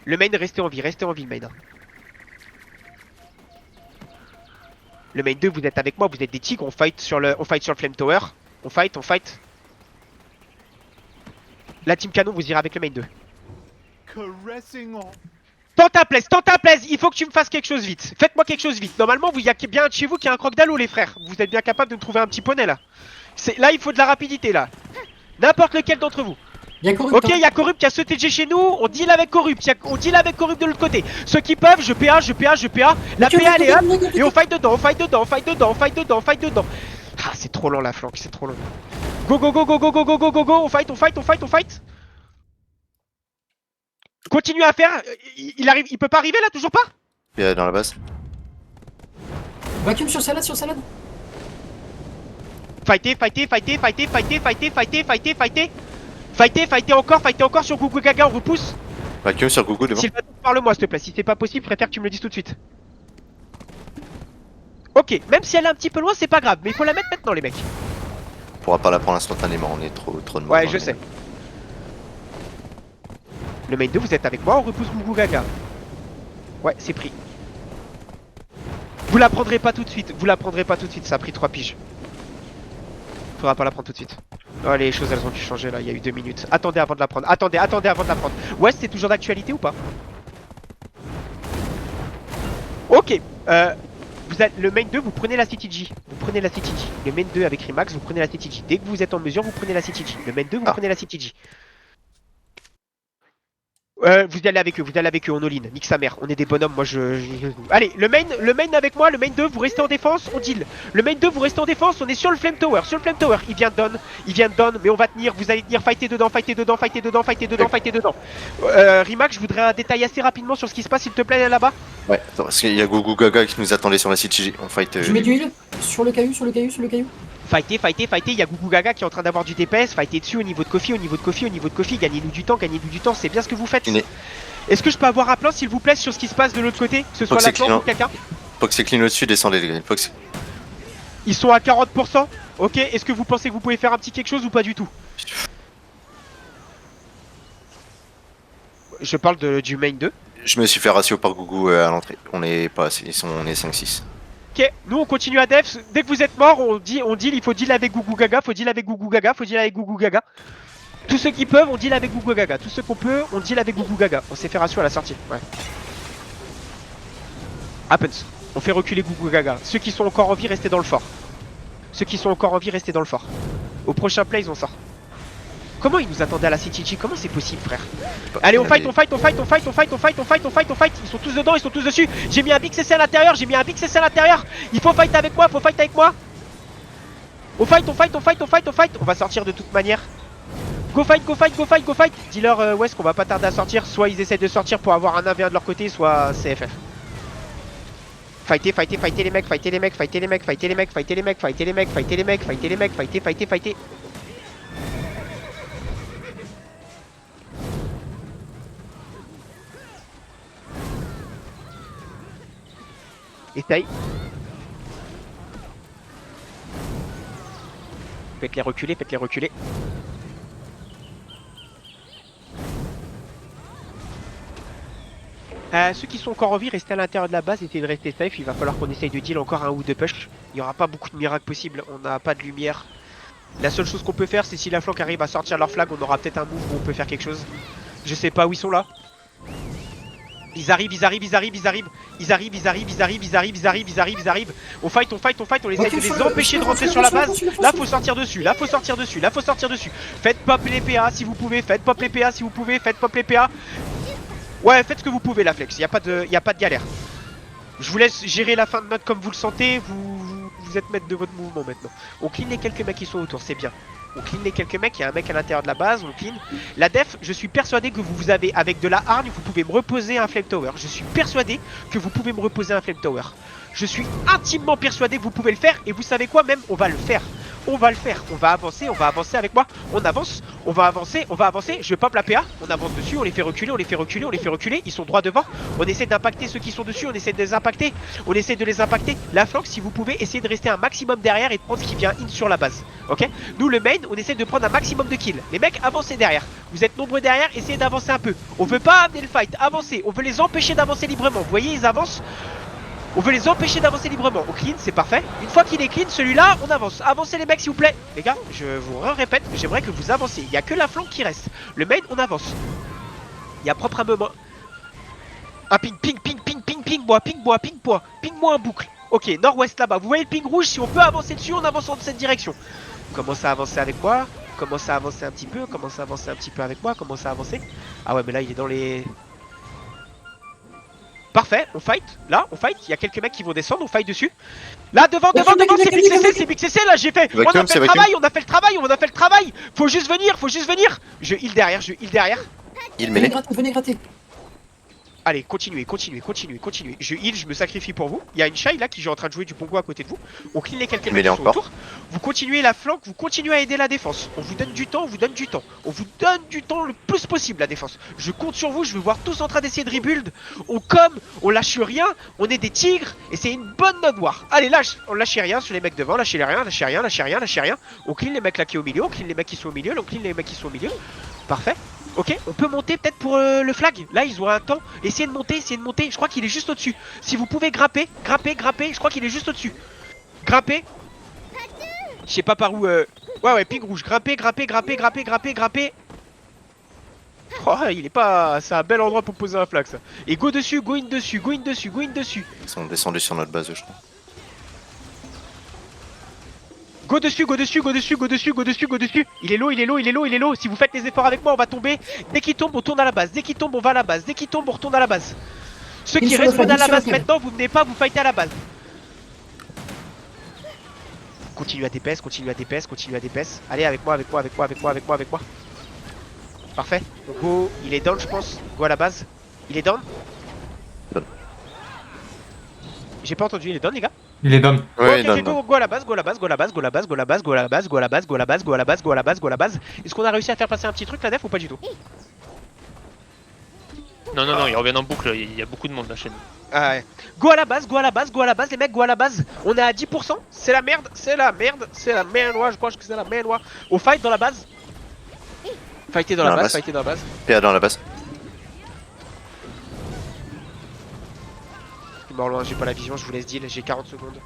Le main, restez en vie, main. Le main 2, vous êtes avec moi, vous êtes des tigres, on fight sur le Flame Tower. On fight. La team canon, vous irez avec le main 2. Tente un place, il faut que tu me fasses quelque chose vite. Faites-moi quelque chose vite. Normalement, il y a bien un de chez vous qui a un crocodile, les frères. Vous êtes bien capable de me trouver un petit poney là. Là, il faut de la rapidité là. N'importe lequel d'entre vous. Ok, il y a Corrupt qui a CTG chez nous, on deal avec Corrupt, on deal avec Corrupt de l'autre côté. Ceux qui peuvent, je PA. La PA elle est up, et on fight dedans. Ah, c'est trop long la flanque, c'est trop long. Go, on fight. Continue à faire, il peut pas arriver là, toujours pas? Il est dans la base. Vacuum sur salade. Fightez encore sur Gugu Gaga, on repousse. Vacuum sur Gougou devant. Sylvain, parle-moi s'il te plaît, si c'est pas possible, je préfère que tu me le dises tout de suite. Ok, même si elle est un petit peu loin, c'est pas grave, mais il faut la mettre maintenant les mecs. On pourra pas la prendre instantanément, on est trop de monde. Ouais, je sais. Le main 2, vous êtes avec moi, on repousse Gugu Gaga. Ouais, c'est pris. Vous la prendrez pas tout de suite, ça a pris 3 piges. Faudra pas la prendre tout de suite. Oh, les choses elles ont dû changer là, il y a eu 2 minutes. Attendez avant de la prendre, attendez avant de la prendre. Ouais, c'est toujours d'actualité ou pas? Ok, vous êtes le main 2, vous prenez la CTG. Le main 2 avec Rimax, vous prenez la CTG. Dès que vous êtes en mesure, vous prenez la CTG. Le main 2, vous prenez la CTG. Vous allez avec eux, on all-in, nique sa mère, on est des bonhommes, moi Allez, le main avec moi, le main 2, vous restez en défense, on deal. Le main 2, vous restez en défense, on est sur le Flame Tower, il vient de down, mais on va tenir, vous allez tenir, fighter dedans. Rimax, je voudrais un détail assez rapidement sur ce qui se passe, s'il te plaît, là-bas. Ouais, attends, parce qu'il y a Gugu Gaga qui nous attendait sur la CTG, on fight. Je mets du heal sur le caillou. Fighter, il y a Gugu Gaga qui est en train d'avoir du DPS, fighter dessus au niveau de Kofi, gagnez-nous du temps, c'est bien ce que vous faites. Est-ce que je peux avoir un plan s'il vous plaît sur ce qui se passe de l'autre côté, que ce soit la plante ou quelqu'un? Fox est clean au-dessus, descendez les gars, Fox. Ils sont à 40%, ok, est-ce que vous pensez que vous pouvez faire un petit quelque chose ou pas du tout? Je parle du main 2. Je me suis fait ratio par Gugu à l'entrée, on est pas assez, on est 5-6. Ok, nous on continue à def, dès que vous êtes mort, on deal, il faut deal avec Gugu Gaga, Tous ceux qui peuvent, on deal avec Gugu Gaga, tous ceux qu'on peut, on deal avec Gugu Gaga. On s'est fait ratio à la sortie, ouais. Happens, on fait reculer Gugu Gaga. Ceux qui sont encore en vie, restez dans le fort. Au prochain play, ils en sortent. Comment ils nous attendaient à la CTG? Comment c'est possible, frère? Allez, on fight. Ils sont tous dedans, ils sont tous dessus. J'ai mis un big CC à l'intérieur, Il faut fight avec moi, On fight. On va sortir de toute manière. Go fight. Dealer West qu'on va pas tarder à sortir. Soit ils essaient de sortir pour avoir un 1v1 de leur côté, soit CFF. Fightez les mecs. Essaye. Faites-les reculer. Ceux qui sont encore en vie, restez à l'intérieur de la base, essayez de rester safe. Il va falloir qu'on essaye de deal encore un ou deux push. Il n'y aura pas beaucoup de miracles possibles, on n'a pas de lumière. La seule chose qu'on peut faire, c'est si la flanque arrive à sortir leur flag, on aura peut-être un move où on peut faire quelque chose. Je sais pas où ils sont là. Ils arrivent. On fight, on essaie de les empêcher de rentrer sur la base. Là, faut sortir dessus. Faites pop les PA si vous pouvez. Faites pop les PA. Ouais, faites ce que vous pouvez, la flex. Y a pas de galère. Je vous laisse gérer la fin de mode comme vous le sentez. Vous êtes maître de votre mouvement maintenant. On clean les quelques mecs qui sont autour, c'est bien. On clean les quelques mecs, il y a un mec à l'intérieur de la base, on clean. La def, je suis persuadé que vous avez, avec de la hargne, vous pouvez me reposer un flame tower. Je suis persuadé que vous pouvez me reposer un flame tower. Je suis intimement persuadé que vous pouvez le faire. Et vous savez quoi, même, on va le faire. On va avancer avec moi. On va avancer. Je pop la PA, on avance dessus, on les fait reculer. Ils sont droit devant. On essaie d'impacter ceux qui sont dessus, on essaie de les impacter. La flanque, si vous pouvez, essayez de rester un maximum derrière et de prendre ce qui vient in sur la base. Ok? Nous, le main, on essaie de prendre un maximum de kills. Les mecs, avancez derrière. Vous êtes nombreux derrière, essayez d'avancer un peu. On veut pas amener le fight, avancez. On veut les empêcher d'avancer librement. Vous voyez, ils avancent. On veut les empêcher d'avancer librement. On clean, c'est parfait. Une fois qu'il est clean, celui-là, on avance. Avancez les mecs, s'il vous plaît. Les gars, je vous répète, j'aimerais que vous avanciez. Il n'y a que la flanque qui reste. Le main, on avance. Il y a propre un moment. Un ping, moi un boucle. Ok, nord-ouest là-bas. Vous voyez le ping rouge? Si on peut avancer dessus, on avance dans cette direction. Commencez à avancer avec moi. Commencez à avancer un petit peu avec moi. Commencez à avancer. Ah ouais, mais là, il est dans les... Parfait, on fight, là, il y a quelques mecs qui vont descendre, on fight dessus. Là, devant, c'est Big CC, là, j'ai fait, on a fait le travail, faut juste venir. Je heal derrière. Il mêlé. Venez gratter. Allez, continuez. Je heal, je me sacrifie pour vous. Il y a une Shai là qui est en train de jouer du pongo à côté de vous. On clean les quelques mecs qui sont autour. Vous continuez la flanque, vous continuez à aider la défense. On vous donne du temps, le plus possible la défense. Je compte sur vous, je veux voir tous en train d'essayer de rebuild. On lâche rien, on est des tigres et c'est une bonne note noire. Allez, on lâchez rien sur les mecs devant, lâchez rien. On clean les mecs là qui sont au milieu, on clean les mecs qui sont au milieu. Parfait. Ok, on peut monter peut-être pour le flag. Là, ils ont un temps. Essayez de monter. Je crois qu'il est juste au-dessus. Si vous pouvez grimper. Je crois qu'il est juste au-dessus. Grimper. Je sais pas par où. Ouais, ping rouge. Grimper. Oh, il est pas. C'est un bel endroit pour poser un flag, ça. Et go dessus. Ils sont descendus sur notre base, je crois. Go dessus. Il est low. Si vous faites les efforts avec moi, on va tomber. Dès qu'il tombe, on tourne à la base. Dès qu'il tombe, on va à la base. Dès qu'il tombe, on retourne à la base. Ceux qui restent à la base maintenant, vous venez pas, vous fightez à la base. Continue à DPS. Allez, avec moi. Parfait. Go, il est down, je pense. Go à la base. Il est down. J'ai pas entendu, il est down, les gars. Il est down. Ouais, Ok, go à la base. Est-ce qu'on a réussi à faire passer un petit truc la def ou pas du tout? Non, ils reviennent en boucle, il y a beaucoup de monde là chez nous. Ah ouais. Go à la base, les mecs, go à la base. On est à 10%, c'est la merde. Ouais, je crois que c'est la merde. Ouais. On fight dans la base. Fighter dans la base. PA dans la base. Je suis mort loin, j'ai pas la vision, je vous laisse deal, j'ai 40 secondes.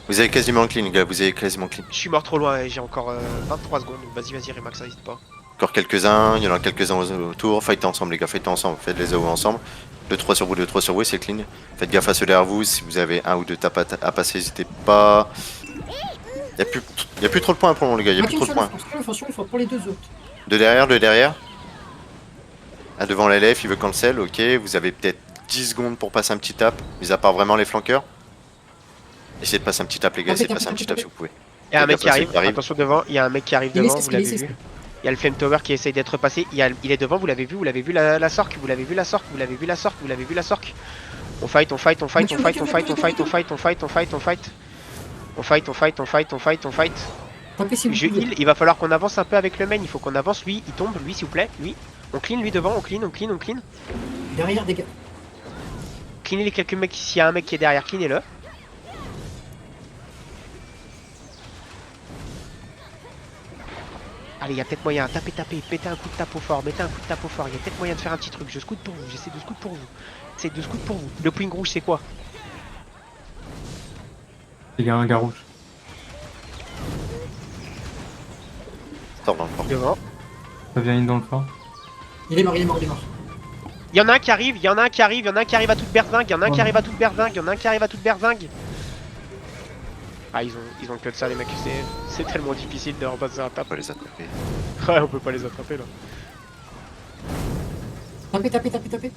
Vous avez quasiment clean, les gars, Je suis mort trop loin, j'ai encore 23 secondes, donc vas-y Remax, ça hésite pas. Encore quelques-uns, il y en a quelques-uns autour. Fightez ensemble, les gars, faites les AO ensemble. 2-3 sur vous, c'est clean. Faites gaffe à ceux derrière vous, si vous avez un ou deux tapes à passer, n'hésitez pas. Y'a plus trop de points pour le moment, les gars, y'a plus trop de points. Pour les deux autres. De derrière. Ah, devant la LF, il veut cancel, ok. Vous avez peut-être 10 secondes pour passer un petit tap, mis à part vraiment les flanqueurs. Essayez de passer un petit tap, les gars, essayez de passer un petit tap si vous pouvez. Il y a un mec qui arrive, attention devant, il y a un mec qui arrive devant, vous l'avez vu. Il y a le Flame Tower qui essaye d'être passé, il est devant, vous l'avez vu la sorque, vous l'avez vu la sorque. On fight. Je heal, il va falloir qu'on avance un peu avec le main, il faut qu'on avance, lui, il tombe, lui s'il vous plaît, lui. On clean lui devant, on clean. Derrière des gars. Cleanez les quelques mecs, s'il y a un mec qui est derrière, cleanez-le. Allez, il y a peut-être moyen, tapez, mettez un coup de tape au fort, il y a peut-être moyen de faire un petit truc, j'essaie de scout pour vous. Le point rouge c'est quoi? Il y a un gars rouge. Sors dans le fort. Devant. Ça vient in dans le fort. Il est mort, il est mort, il est mort. Il y en a un qui arrive, il y en a un qui arrive, il y en a un qui arrive à toute berzingue, il y en a un qui arrive à toute berzingue, il y en a un qui arrive à toute berzingue. Ah, ils ont que de ça, les mecs, c'est tellement difficile de repasser un On tape. peut les attraper. Ouais, on peut pas les attraper là. Tapez, tapez, tapez, tapez.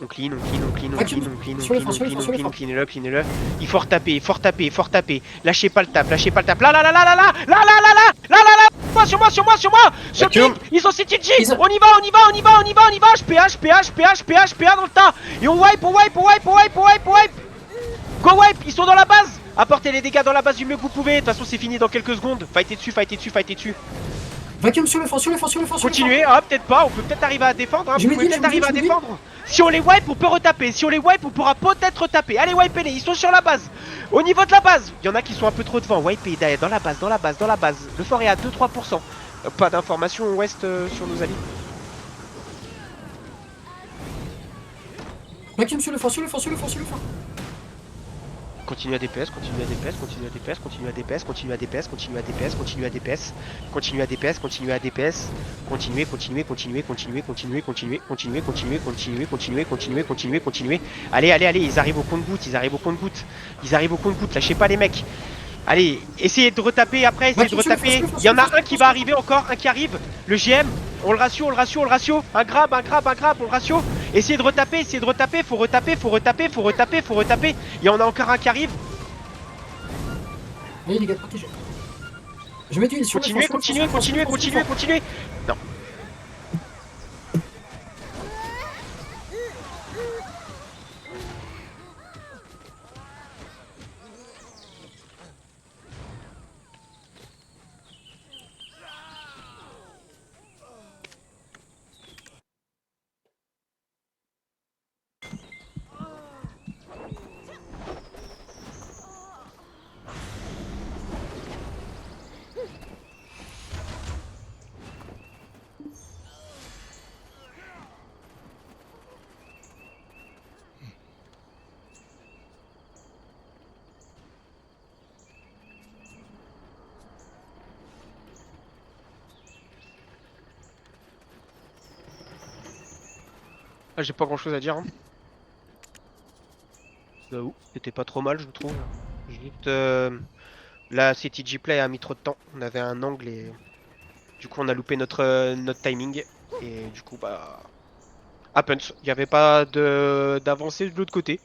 On clean, on clean, on clean, on Vacuum. clean, on clean, on Sur le clean, front, on sur le clean, front, sur le on front. clean, clean-le, clean-le. Il faut retaper, il faut retaper, il faut retaper. Lâchez pas le tap, lâchez pas le tap. Là, là, là, là, là, là, là, là, là, là, là, là, là, sur moi, sur moi, sur moi, sur Vacuum. Ping. Ils sont CTG. Ils ont- On y va, on y va, on y va, on y va, on y va. PA dans le tas. Et on wipe, on wipe, on wipe, on wipe, on wipe, on wipe. Go wipe, ils sont dans la base. Apportez les dégâts dans la base du mieux que vous pouvez. De toute façon, c'est fini dans quelques secondes. Fightez dessus, fightez dessus, fightez dessus. Vacuum sur le fond, sur le fond, sur le fond. sur le fond. Continuez, ah peut-être pas, on peut peut-être arriver à défendre, hein. Je Vous me pouvez dis, peut-être arriver à je me dis. défendre. Si on les wipe, on peut retaper. Si on les wipe, on pourra peut-être retaper. Allez, wipez-les, ils sont sur la base. Au niveau de la base, il y en a qui sont un peu trop devant. Wipez dans la base, dans la base, dans la base. Le fort est à 2-3%. Pas d'informations ouest sur nos alliés. Vacuum sur le fond, sur le fond, sur le fond, sur le fond. Continue à DPS, continue à DPS, continue à DPS, continue à DPS, continue à DPS, continue à DPS, continue à DPS, continue à DPS, continue à DPS, continuez, continuez, continuez, continuez, continuez, continuez, continuez, continuez, continuez, continuez, continuez, continuez, continuez. Allez, allez, allez, ils arrivent au compte-gouttes, ils arrivent au compte-gouttes, ils arrivent au compte-gouttes, lâchez pas les mecs. Allez, essayez de retaper après, essayez de retaper. Il y en a un qui va arriver encore, un qui arrive. Le GM, on le ratio, on le ratio, on le ratio. Un grab, un grab, un grab, on le ratio. Essayez de retaper, faut retaper, faut retaper, faut retaper, faut retaper. Il y en a encore un qui arrive. Allez les gars, protégez. Je mets du sur le fond, Continuez, sur le fond, continuez, sur le fond, continuez, sur le fond, sur continuez, le fond. continuez. Non. Ah, j'ai pas grand chose à dire. Hein. C'était pas trop mal, je trouve. Juste la CTG Play a mis trop de temps. On avait un angle et du coup on a loupé notre timing. Et du coup bah happens. Il n'y avait pas d'avancée de l'autre côté.